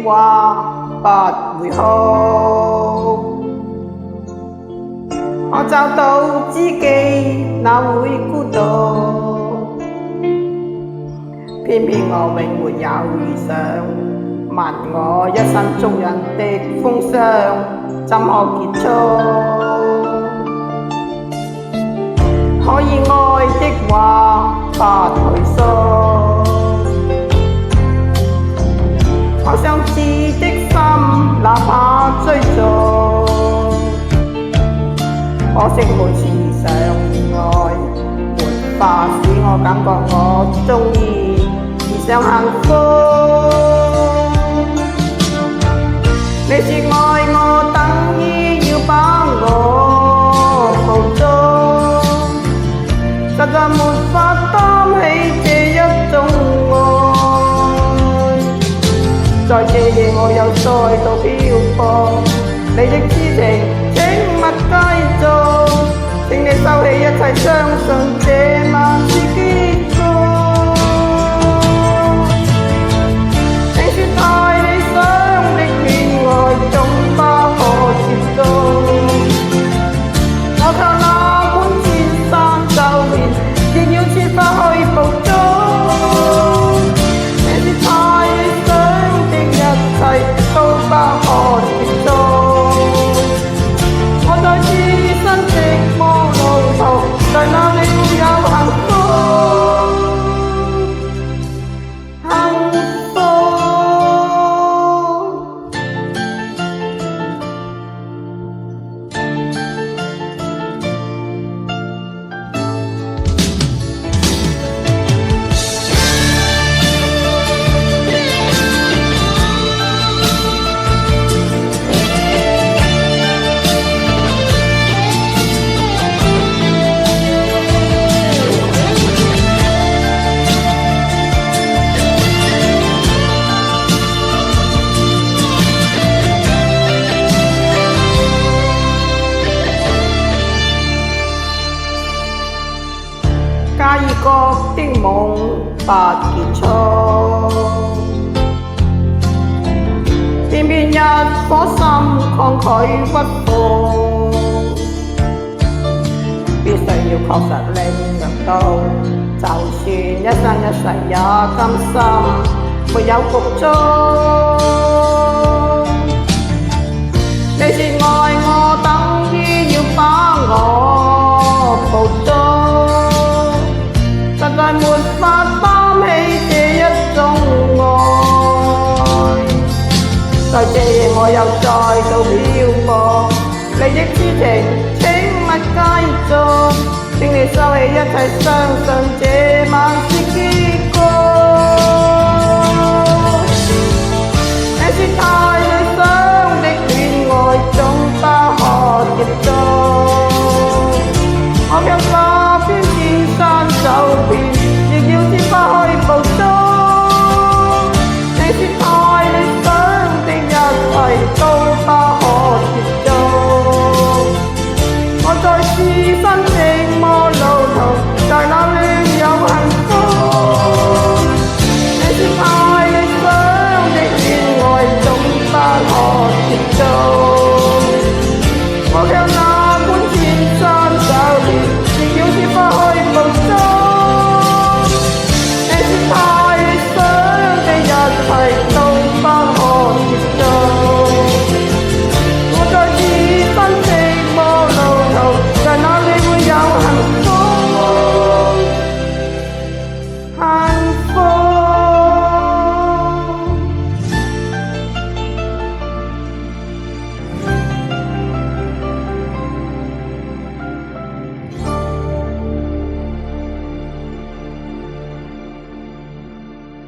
話不會好。我找到知己哪會孤獨，偏偏我永沒有遇上。問我一生中人的風霜怎可結束？可以愛的話不退縮，我想知的心哪怕追逐。可惜每次相愛，沒法使我感覺我終於遇上幸福。你說愛我等於要把我捕捉，實在沒法擔起這一種愛。在這夜我又再度漂泊，你的痴情請勿繼續，請你收起一切，相信這晚是結局。你說太理想的戀愛總不可接觸，我靠那管千山周遍，亦要設法去捕捉。你說太理想的一切都不可接觸，我在此生寂寞路途，在哪裏有幸福？假意覺的夢不結束，偏偏一顆心抗拒屈服，必須要確實領略到，就算一生一世也甘心沒有局中。你說愛我等於要把我捕捉，實在沒法擔起這一種愛。在這夜我又再度漂泊，你的痴情請勿繼續，請你收起一切，相信這晚是結局。你說太理想的戀愛總不可接觸，我卻怕偏千山走遍，亦要設法去捕捉。你說太理想的一切都不可接觸，我在此生寂寞路途，在哪裏有幸福？你說太理想的戀愛總不可接觸，我卻哪管千山走遍，亦要設法去捕捉。你說太理想的一切